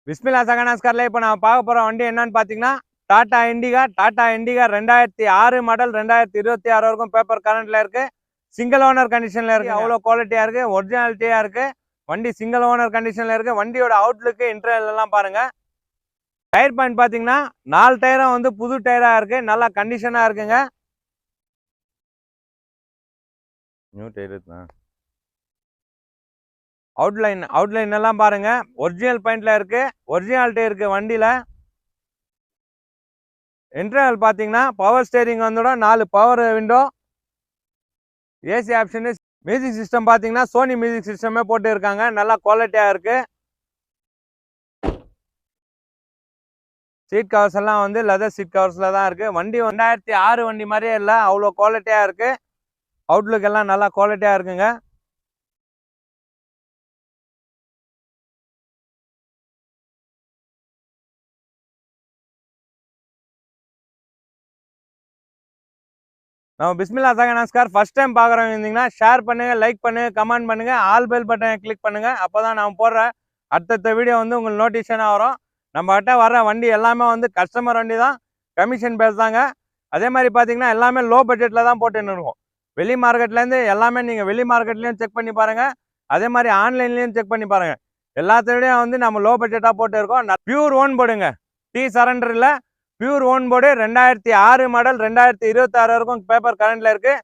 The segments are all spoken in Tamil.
பிஸ்மில்லா சகனாஸ்காரில் இப்போ நான் பார்க்க போகிற வண்டி என்னன்னு பார்த்தீங்கன்னா டாடா இண்டிகா 2006 மாடல் 2026 வரைக்கும் பேப்பர் கரண்ட்ல இருக்கு. சிங்கிள் ஓனர் கண்டிஷன்ல இருக்கு. அவ்வளோ குவாலிட்டியா இருக்கு, ஒரிஜினாலிட்டியா இருக்கு. வண்டி சிங்கிள் ஓனர் கண்டிஷன்ல இருக்கு. வண்டியோட அவுட்லுக்கு இன்டர்னல் எல்லாம் பாருங்க. டயர் பாயிண்ட் பார்த்தீங்கன்னா 4 டயரும் வந்து புது டயரா இருக்கு, நல்லா கண்டிஷனா இருக்குங்க. நியூ டயர் தான். அவுட்லைன் எல்லாம் பாருங்க, ஒரிஜினல் பாயிண்ட்ல இருக்கு, ஒரிஜினாலிட்டி இருக்கு வண்டியில. இன்டர்னல் பார்த்தீங்கன்னா பவர் ஸ்டேரிங் வந்துடும், 4 power window, AC option. Music system பார்த்தீங்கன்னா சோனி மியூசிக் சிஸ்டமே போட்டு இருக்காங்க, நல்லா குவாலிட்டியா இருக்கு. சீட் கவர்ஸ் எல்லாம் வந்து லெதர் சீட் கவர்ஸ்ல தான் இருக்கு. வண்டி 2006 வண்டி மாதிரியே இல்லை, அவ்வளோ குவாலிட்டியா இருக்கு. அவுட்லுக் எல்லாம் நல்லா குவாலிட்டியா இருக்குங்க. நம்ம பிஸ்மில்லா சகனாஸ்கார் ஃபர்ஸ்ட் டைம் பார்க்குறவங்க இருந்தீங்கன்னா ஷேர் பண்ணுங்க, லைக் பண்ணுங்க, கமெண்ட் பண்ணுங்க, ஆல் பெல் பட்டனை கிளிக் பண்ணுங்க. அப்போதான் நம்ம போடுற அடுத்தடுத்த வீடியோ வந்து உங்களுக்கு நோட்டிஃபிகேஷனாக வரும். நம்ம கிட்ட வர வண்டி எல்லாமே வந்து கஸ்டமர் வண்டி தான், கமிஷன் பேஸ் தாங்க. அதே மாதிரி பார்த்தீங்கன்னா எல்லாமே லோ பட்ஜெட்டில் தான் போட்டுன்னு இருக்கும். வெளி மார்க்கெட்லேருந்து எல்லாமே நீங்கள் வெளி மார்க்கெட்லேயும் செக் பண்ணி பாருங்கள், அதே மாதிரி ஆன்லைன்லேயும் செக் பண்ணி பாருங்கள். எல்லாத்தையும் வந்து நம்ம லோ பட்ஜெட்டாக போட்டு இருக்கோம். பியூர் ஓன் போடுங்க, டீ சரண்டரில் பியூர் ஓன் போர்டு. 2006 மாடல் 2026 வரைக்கும் பேப்பர் கரண்ட்ல இருக்கு.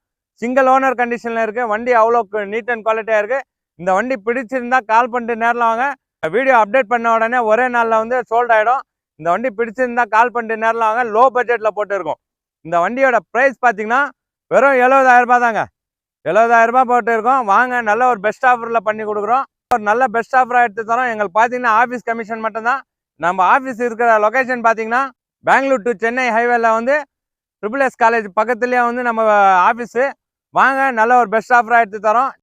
சிங்கிள் ஓனர் கண்டிஷன்ல இருக்கு. வண்டி அவ்வளோ நீட் அண்ட் குவாலிட்டியா இருக்கு. இந்த வண்டி பிடிச்சிருந்தா கால் பண்ணிட்டு நேரில் வாங்க. வீடியோ அப்டேட் பண்ண உடனே ஒரே நாளில் வந்து சோல்ட் ஆகிடும். இந்த வண்டி பிடிச்சிருந்தா கால் பண்ணிட்டு நேரில் வாங்க. லோ பட்ஜெட்டில் போட்டு இருக்கோம். இந்த வண்டியோட ப்ரைஸ் பார்த்தீங்கன்னா வெறும் 70,000 ரூபாய் தாங்க. 70,000 ரூபாய் போட்டு இருக்கோம். வாங்க, நல்ல ஒரு பெஸ்ட் ஆஃபரில் பண்ணி கொடுக்குறோம். ஒரு நல்ல பெஸ்ட் ஆஃபராக எடுத்து தரோம். எங்களுக்கு பார்த்தீங்கன்னா ஆஃபீஸ் கமிஷன் மட்டும்தான். நம்ம ஆஃபீஸ் இருக்கிற லொக்கேஷன் பார்த்தீங்கன்னா பெங்களூர் டு சென்னை ஹைவேல வந்து SSS காலேஜ் பக்கத்துலேயே வந்து நம்ம ஆஃபீஸு. வாங்க, நல்ல ஒரு பெஸ்ட் ஆஃபராக எடுத்து தரோம்.